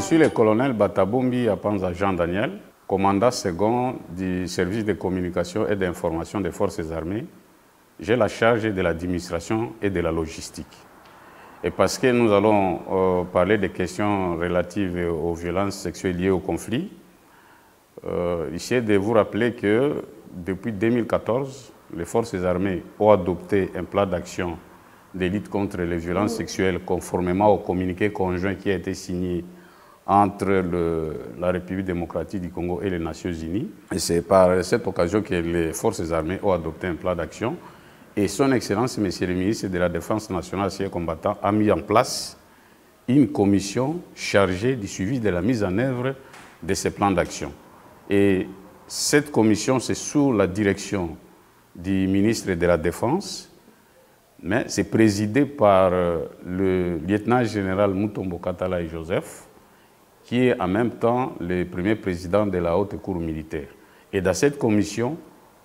suis le colonel Batabombi Apanza Jean Daniel, commandant second du service de communication et d'information des forces armées. J'ai la charge de l'administration et de la logistique. Et parce que nous allons parler des questions relatives aux violences sexuelles liées au conflit, j'essaie de vous rappeler que depuis 2014, les forces armées ont adopté un plan d'action de lutte contre les violences sexuelles conformément au communiqué conjoint qui a été signé entre la République démocratique du Congo et les Nations Unies. Et c'est par cette occasion que les forces armées ont adopté un plan d'action. Et son Excellence, Monsieur le ministre de la Défense nationale et combattant, a mis en place une commission chargée du suivi de la mise en œuvre de ces plans d'action. Et cette commission, c'est sous la direction du ministre de la Défense, mais c'est présidé par le lieutenant-général Mutombo Katala et Joseph, qui est en même temps le premier président de la Haute Cour militaire. Et dans cette commission,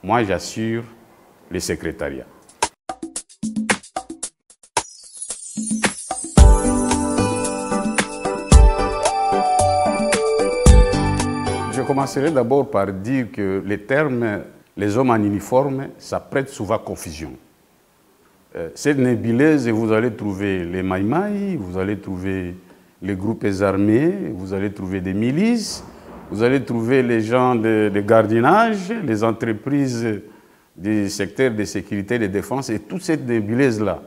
moi j'assure le secrétariat. Je commencerai d'abord par dire que les termes « les hommes en uniforme », ça prête souvent à confusion. Cette nébuleuse, vous allez trouver les maïmaïs, vous allez trouver les groupes armés, vous allez trouver des milices, vous allez trouver les gens de gardiennage, les entreprises du secteur de sécurité et de défense, et toute cette nébuleuse-là,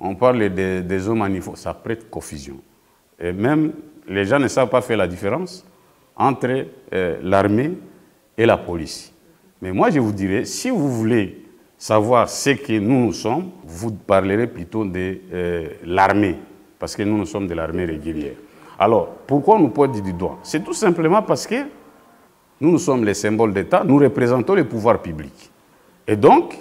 on parle des hommes en uniforme, ça prête confusion. Et même, les gens ne savent pas faire la différence entre l'armée et la police. Mais moi, je vous dirais, si vous voulez savoir ce que nous sommes, vous parlerez plutôt de l'armée, parce que nous sommes de l'armée régulière. Alors, pourquoi on nous pointe du doigt? C'est tout simplement parce que nous sommes les symboles d'État, nous représentons le pouvoir public. Et donc,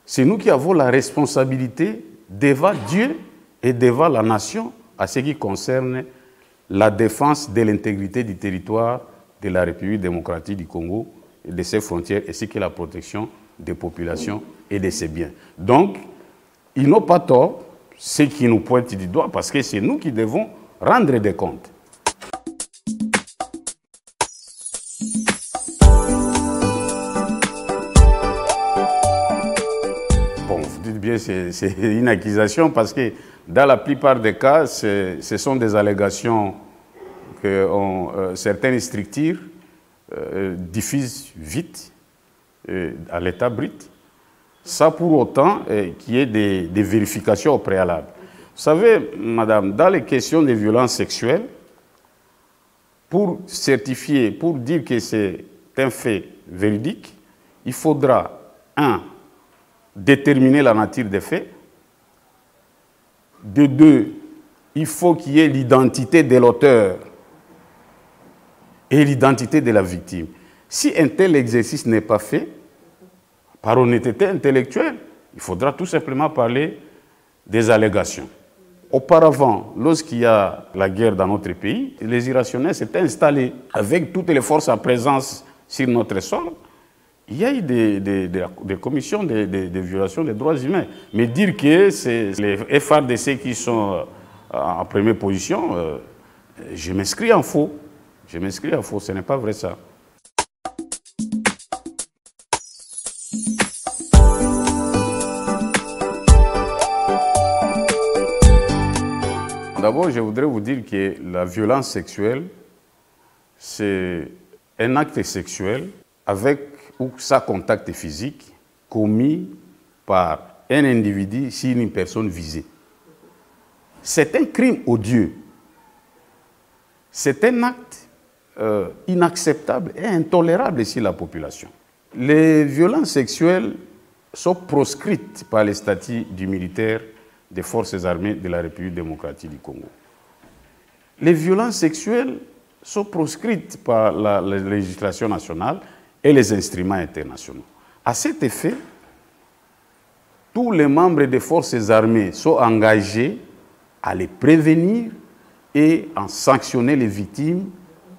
c'est nous qui avons la responsabilité devant Dieu et devant la nation à ce qui concerne la défense de l'intégrité du territoire de la République démocratique du Congo et de ses frontières, ainsi que la protection des populations et de ses biens. Donc, ils n'ont pas tort, ceux qui nous pointent du doigt, parce que c'est nous qui devons rendre des comptes. Bon, vous dites bien que c'est une accusation, parce que dans la plupart des cas, ce sont des allégations que certaines structures diffusent vite à l'état brut, sans pour autant qu'il y ait des vérifications au préalable. Vous savez, madame, dans les questions de violences sexuelles, pour certifier, pour dire que c'est un fait véridique, il faudra, 1, déterminer la nature des faits, de 2, il faut qu'il y ait l'identité de l'auteur et l'identité de la victime. Si un tel exercice n'est pas fait, par honnêteté intellectuelle, il faudra tout simplement parler des allégations. Auparavant, lorsqu'il y a la guerre dans notre pays, les irrationnels s'étaient installés avec toutes les forces en présence sur notre sol. Il y a eu des commissions de violations des droits humains. Mais dire que c'est les FARDC qui sont en première position, je m'inscris en faux. Je m'inscris en faux, ce n'est pas vrai ça. D'abord, je voudrais vous dire que la violence sexuelle, c'est un acte sexuel avec ou sans contact physique commis par un individu sur une personne visée. C'est un crime odieux. C'est un acte inacceptable et intolérable ici la population. Les violences sexuelles sont proscrites par les statuts du militaire des forces armées de la République démocratique du Congo. Les violences sexuelles sont proscrites par la législation nationale et les instruments internationaux. À cet effet, tous les membres des forces armées sont engagés à les prévenir et à sanctionner les victimes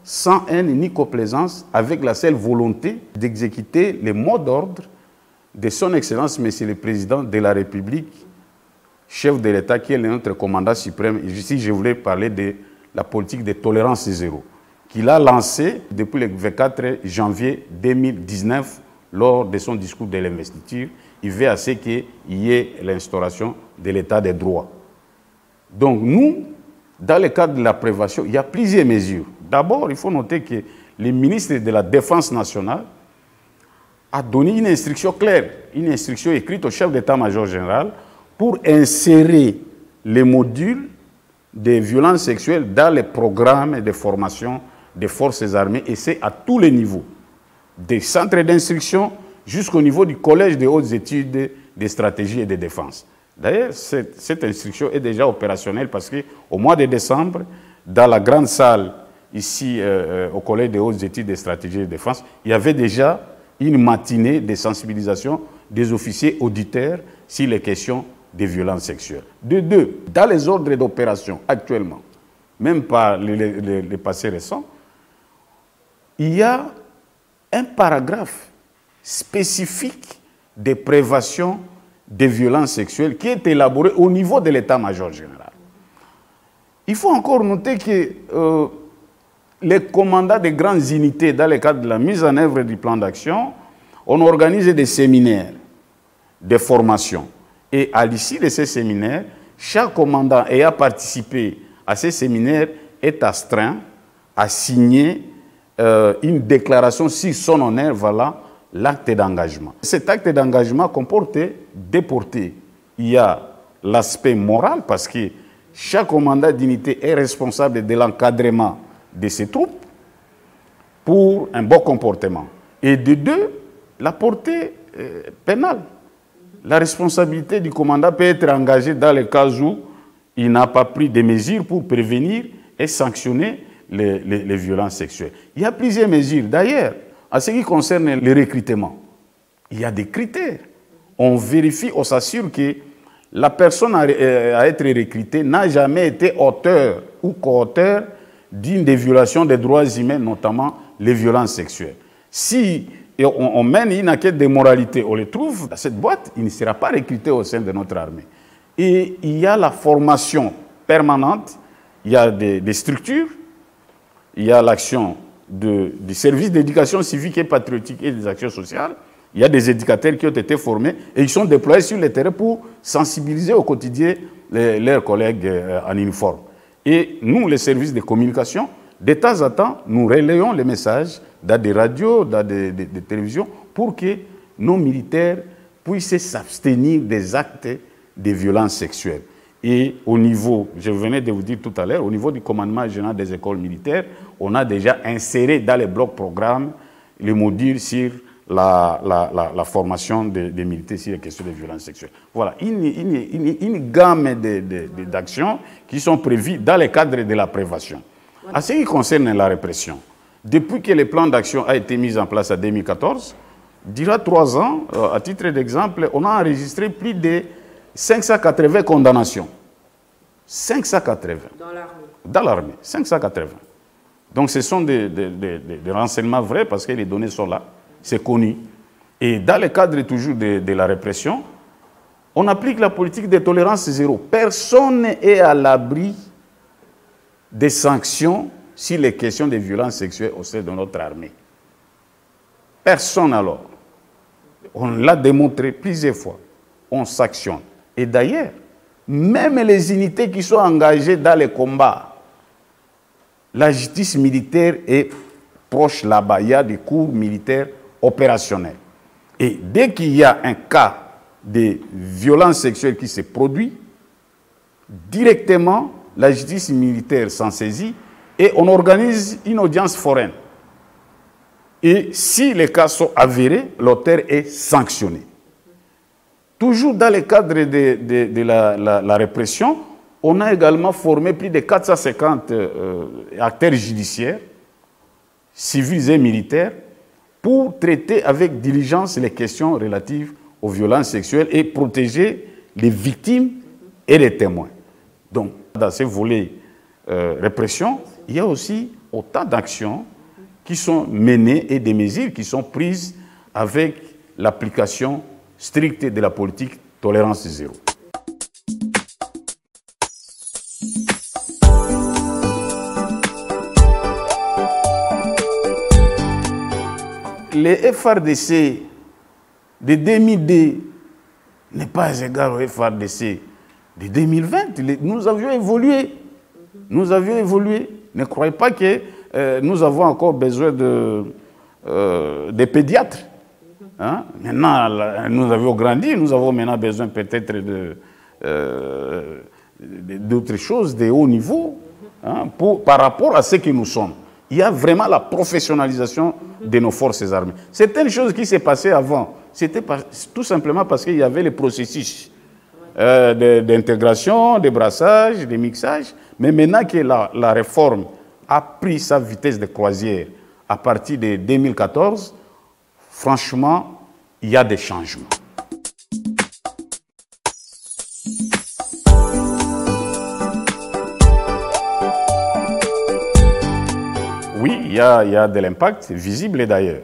sans haine ni complaisance, avec la seule volonté d'exécuter les mots d'ordre de son Excellence, Monsieur le Président de la République, chef de l'État, qui est notre commandant suprême. Ici, je voulais parler de la politique de tolérance zéro, qu'il a lancée depuis le 24 janvier 2019 lors de son discours de l'investiture. Il veut à ce qu'il y ait l'instauration de l'état de droit. Donc nous, dans le cadre de la prévention, il y a plusieurs mesures. D'abord, il faut noter que le ministre de la Défense nationale a donné une instruction claire, une instruction écrite au chef d'état-major général pour insérer les modules des violences sexuelles dans les programmes de formation des forces armées, et c'est à tous les niveaux, des centres d'instruction jusqu'au niveau du collège des hautes études de stratégie et de défense. D'ailleurs, cette instruction est déjà opérationnelle parce qu'au mois de décembre, dans la grande salle, ici au collège des hautes études de stratégie et de défense, il y avait déjà une matinée de sensibilisation des officiers auditeurs sur les questions des violences sexuelles. De deux, dans les ordres d'opération actuellement, même par les passés récents, il y a un paragraphe spécifique de prévention des violences sexuelles qui est élaboré au niveau de l'état-major général. Il faut encore noter que les commandants des grandes unités, dans le cadre de la mise en œuvre du plan d'action, on organise des séminaires, des formations. Et à l'issue de ces séminaires, chaque commandant ayant participé à ces séminaires est astreint à signer une déclaration sur son honneur, voilà l'acte d'engagement. Cet acte d'engagement comporte deux portées. Il y a l'aspect moral, parce que chaque commandant d'unité est responsable de l'encadrement de ses troupes pour un bon comportement. Et de deux, la portée pénale. La responsabilité du commandant peut être engagée dans le cas où il n'a pas pris des mesures pour prévenir et sanctionner les violences sexuelles. Il y a plusieurs mesures. D'ailleurs, en ce qui concerne le recrutement, il y a des critères. On vérifie, on s'assure que la personne à être recrutée n'a jamais été auteur ou co-auteur d'une des violations des droits humains, notamment les violences sexuelles. Si on mène une enquête de moralité, on le trouve dans cette boîte, il ne sera pas recruté au sein de notre armée. Et il y a la formation permanente, il y a des structures, il y a l'action du service d'éducation civique et patriotique et des actions sociales, il y a des éducateurs qui ont été formés et ils sont déployés sur le terrain pour sensibiliser au quotidien leurs collègues en uniforme. Et nous, les services de communication, de temps en temps, nous relayons les messages dans des radios, dans des télévisions, pour que nos militaires puissent s'abstenir des actes de violence sexuelle. Et au niveau, je venais de vous dire tout à l'heure, au niveau du commandement général des écoles militaires, on a déjà inséré dans les blocs programmes les modules sur la formation des militaires sur les questions de violence sexuelle. Voilà, une gamme d'actions qui sont prévues dans le cadre de la prévention. En ce qui concerne la répression, depuis que le plan d'action a été mis en place en 2014, durant 3 ans, à titre d'exemple, on a enregistré plus de 580 condamnations. 580. Dans l'armée. Dans l'armée, 580. Donc ce sont des renseignements vrais parce que les données sont là, c'est connu. Et dans le cadre toujours de la répression, on applique la politique de tolérance zéro. Personne n'est à l'abri des sanctions sur les questions de violences sexuelles au sein de notre armée. Personne alors. On l'a démontré plusieurs fois. On sanctionne. Et d'ailleurs, même les unités qui sont engagées dans les combats, la justice militaire est proche là-bas. Il y a des cours militaires opérationnels. Et dès qu'il y a un cas de violence sexuelle qui se produit, directement, la justice militaire s'en saisit et on organise une audience foraine. Et si les cas sont avérés, l'auteur est sanctionné. Toujours dans le cadre de la répression, on a également formé plus de 450 acteurs judiciaires, civils et militaires, pour traiter avec diligence les questions relatives aux violences sexuelles et protéger les victimes et les témoins. Donc, dans ces volets répression, il y a aussi autant d'actions qui sont menées et des mesures qui sont prises avec l'application stricte de la politique tolérance zéro. les FRDC de 2002 n'est pas égal au FRDC de 2020. Nous avions évolué. Nous avions évolué. Ne croyez pas que nous avons encore besoin des pédiatres. Hein? Maintenant, nous avons grandi, nous avons maintenant besoin peut-être d'autres choses, de haut niveau, hein, par rapport à ce que nous sommes. Il y a vraiment la professionnalisation de nos forces armées. C'était une chose qui s'est passée avant. C'était tout simplement parce qu'il y avait les processus d'intégration, de brassage, de mixage. Mais maintenant que la réforme a pris sa vitesse de croisière à partir de 2014, franchement, il y a des changements. Oui, il y a de l'impact visible d'ailleurs.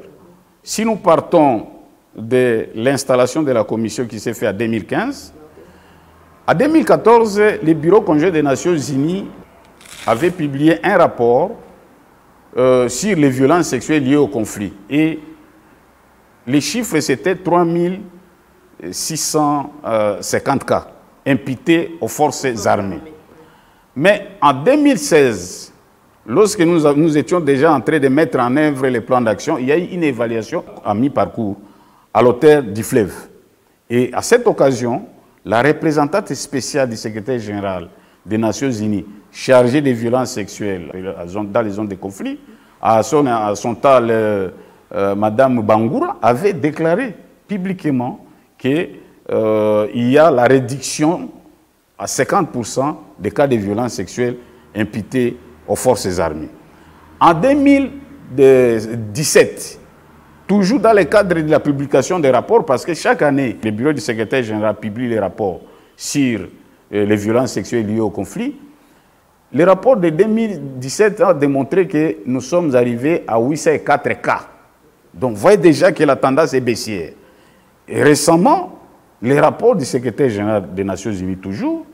Si nous partons de l'installation de la commission qui s'est faite en 2015, en 2014, le Bureau conjoint des Nations Unies avait publié un rapport sur les violences sexuelles liées au conflit. Et les chiffres, c'était 3650 cas imputés aux forces armées. Mais en 2016, lorsque nous étions déjà en train de mettre en œuvre les plans d'action, il y a eu une évaluation à mi-parcours à l'auteur du fleuve. Et à cette occasion, la représentante spéciale du secrétaire général des Nations Unies chargée des violences sexuelles dans les zones de conflit, à son temps, Madame Bangoura avait déclaré publiquement qu'il y a la réduction à 50% des cas de violences sexuelles imputés aux forces armées. En 2017, toujours dans le cadre de la publication des rapports, parce que chaque année, le bureau du secrétaire général publie les rapports sur les violences sexuelles liées au conflit, le rapport de 2017 a démontré que nous sommes arrivés à 804 cas. Donc, vous voyez déjà que la tendance est baissière. Et récemment, le rapport du secrétaire général des Nations Unies, toujours,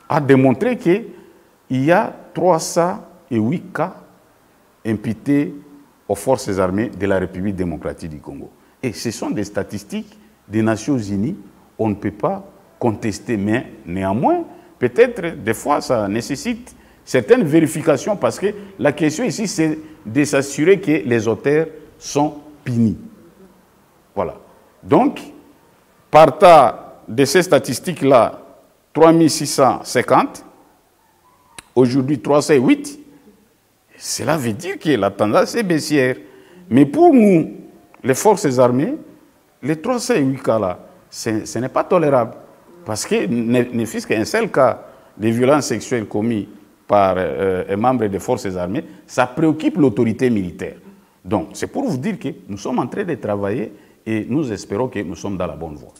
a démontré qu'il y a 308 cas imputés aux forces armées de la République démocratique du Congo. Et ce sont des statistiques des Nations Unies, on ne peut pas contester, mais néanmoins, peut-être des fois ça nécessite certaines vérifications parce que la question ici c'est de s'assurer que les auteurs sont punis. Voilà. Donc, partant de ces statistiques-là, 3650, aujourd'hui 308, cela veut dire que la tendance est baissière. Mais pour nous, les forces armées, les 308 cas-là, ce n'est pas tolérable. Parce que ne fût-ce qu'un seul cas de violence sexuelle commis par un membre des forces armées, ça préoccupe l'autorité militaire. Donc, c'est pour vous dire que nous sommes en train de travailler et nous espérons que nous sommes dans la bonne voie.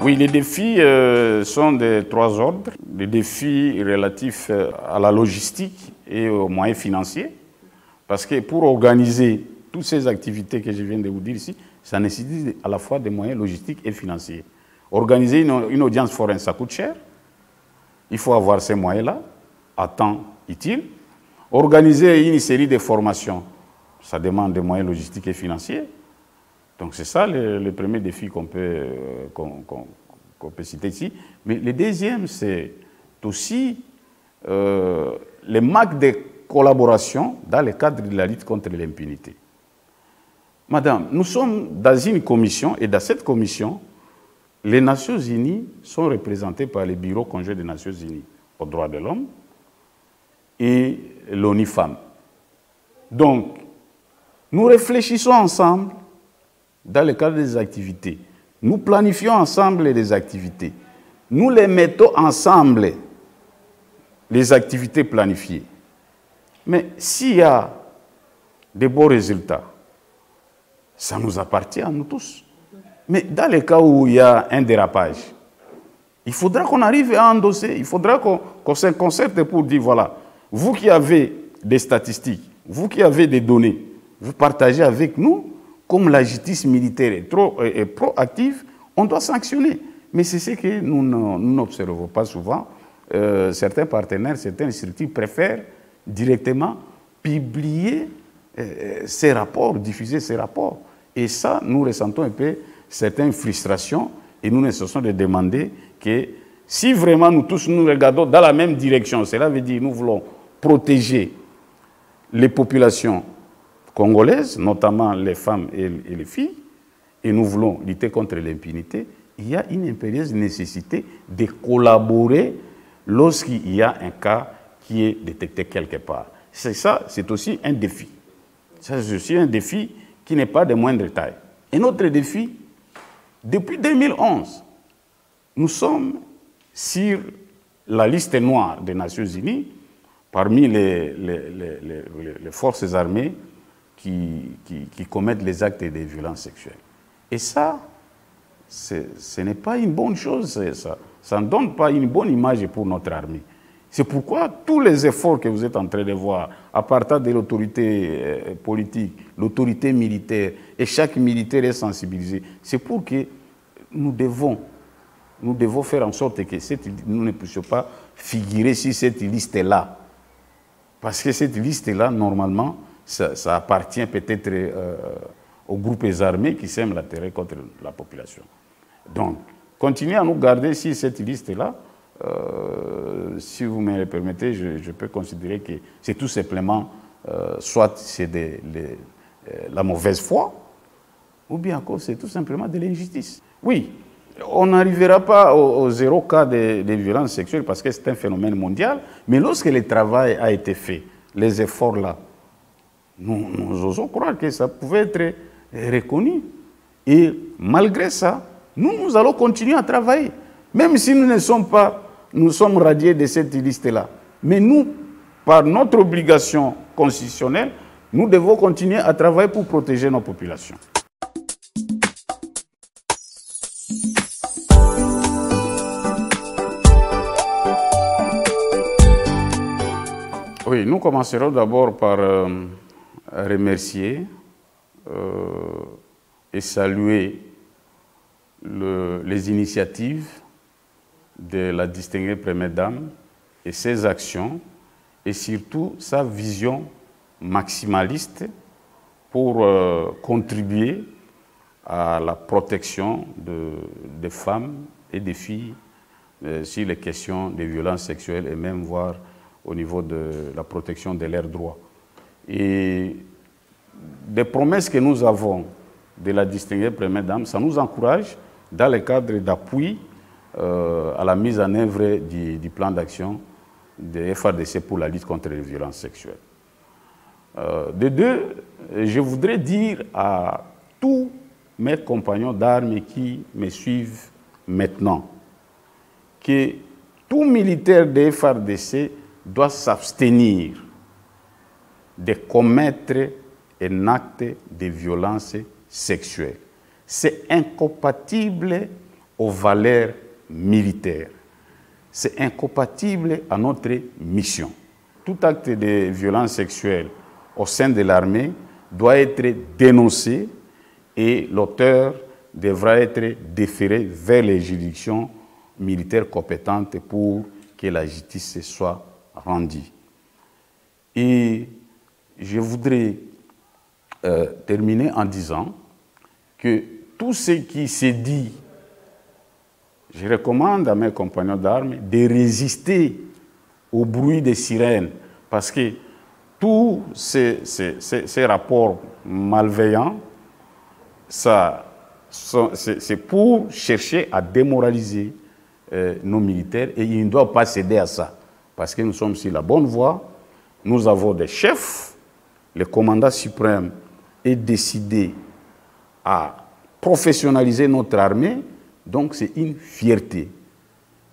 Oui, les défis sont de trois ordres. Les défis relatifs à la logistique et aux moyens financiers. Parce que pour organiser toutes ces activités que je viens de vous dire ici, ça nécessite à la fois des moyens logistiques et financiers. Organiser une audience foraine, ça coûte cher. Il faut avoir ces moyens-là, à temps utile. Organiser une série de formations, ça demande des moyens logistiques et financiers. Donc c'est ça le premier défi qu'on peut citer ici. Mais le deuxième, c'est aussi le manque de collaboration dans le cadre de la lutte contre l'impunité. Madame, nous sommes dans une commission et dans cette commission, les Nations Unies sont représentées par le Bureau conjoint des Nations Unies aux droits de l'homme et l'ONU Femmes. Donc, nous réfléchissons ensemble dans le cadre des activités. Nous planifions ensemble les activités. Nous les mettons ensemble, les activités planifiées. Mais s'il y a de beaux résultats, ça nous appartient à nous tous. Mais dans le cas où il y a un dérapage, il faudra qu'on arrive à endosser, il faudra qu'on se concerte pour dire, voilà, vous qui avez des statistiques, vous qui avez des données, vous partagez avec nous, comme la justice militaire est proactive, on doit sanctionner. Mais c'est ce que nous n'observons pas souvent. Certains partenaires, certaines structures préfèrent directement publier ces rapports, diffuser ces rapports. Et ça, nous ressentons un peu certaines frustrations et nous ne cessons de demander que si vraiment nous tous nous regardons dans la même direction, cela veut dire que nous voulons protéger les populations congolaises, notamment les femmes et les filles, et nous voulons lutter contre l'impunité, il y a une impérieuse nécessité de collaborer lorsqu'il y a un cas qui est détecté quelque part. C'est ça, c'est aussi un défi. Ça, c'est aussi un défi qui n'est pas de moindre taille. Un autre défi, depuis 2011, nous sommes sur la liste noire des Nations Unies parmi les forces armées qui commettent les actes de violence sexuelle. Et ça, ce n'est pas une bonne chose, ça ne donne pas une bonne image pour notre armée. C'est pourquoi tous les efforts que vous êtes en train de voir, à partir de l'autorité politique, l'autorité militaire, et chaque militaire est sensibilisé, c'est pour que nous devons faire en sorte que nous ne puissions pas figurer sur cette liste-là. Parce que cette liste-là, normalement, ça appartient peut-être aux groupes armés qui sèment la terreur contre la population. Donc, continuez à nous garder sur cette liste-là. Si vous me le permettez, je peux considérer que c'est tout simplement, soit c'est la mauvaise foi, ou bien encore c'est tout simplement de l'injustice. Oui, on n'arrivera pas au zéro cas de violence sexuelle parce que c'est un phénomène mondial, mais lorsque le travail a été fait, les efforts là, nous osons croire que ça pouvait être reconnu. Et malgré ça, nous allons continuer à travailler, même si nous sommes radiés de cette liste-là. Mais nous, par notre obligation constitutionnelle, nous devons continuer à travailler pour protéger nos populations. Oui, nous commencerons d'abord par remercier et saluer les initiatives de la distinguée Première Dame et ses actions et surtout sa vision maximaliste pour contribuer à la protection des femmes et des filles sur les questions de violences sexuelles et même voire au niveau de la protection de leurs droits. Et des promesses que nous avons de la distinguée Première Dame, ça nous encourage dans le cadre d'appui à la mise en œuvre du plan d'action de FARDC pour la lutte contre les violences sexuelles. De deux, je voudrais dire à tous mes compagnons d'armes qui me suivent maintenant que tout militaire de FARDC doit s'abstenir de commettre un acte de violence sexuelle. C'est incompatible aux valeurs militaires. C'est incompatible à notre mission. Tout acte de violence sexuelle au sein de l'armée doit être dénoncé et l'auteur devra être déféré vers les juridictions militaires compétentes pour que la justice soit rendue. Et je voudrais terminer en disant que tout ce qui s'est dit, je recommande à mes compagnons d'armes de résister au bruit des sirènes parce que tous ces rapports malveillants, c'est pour chercher à démoraliser nos militaires et ils ne doivent pas céder à ça parce que nous sommes sur la bonne voie. Nous avons des chefs, le commandant suprême est décidé à professionnaliser notre armée, donc c'est une fierté.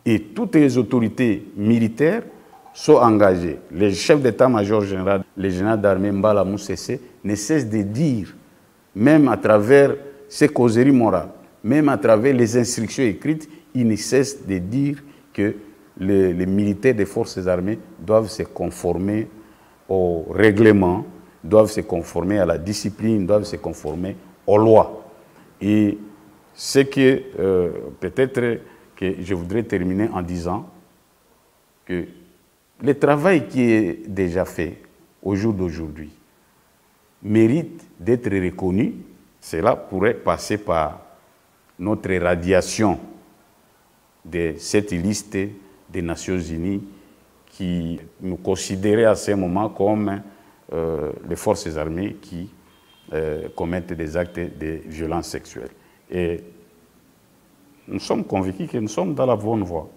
Et toutes les autorités militaires sont engagées. Les chefs d'état-major général, les généraux d'armée Mbala Moussessé, ne cessent de dire, même à travers ces causeries morales, même à travers les instructions écrites, ils ne cessent de dire que les militaires des forces armées doivent se conformer au règlement, doivent se conformer à la discipline, doivent se conformer aux lois. Et c'est que peut-être que je voudrais terminer en disant que le travail qui est déjà fait au jour d'aujourd'hui mérite d'être reconnu. Cela pourrait passer par notre radiation de cette liste des Nations Unies qui nous considérait à ce moment comme les forces armées qui commettent des actes de violence sexuelle. Et nous sommes convaincus que nous sommes dans la bonne voie.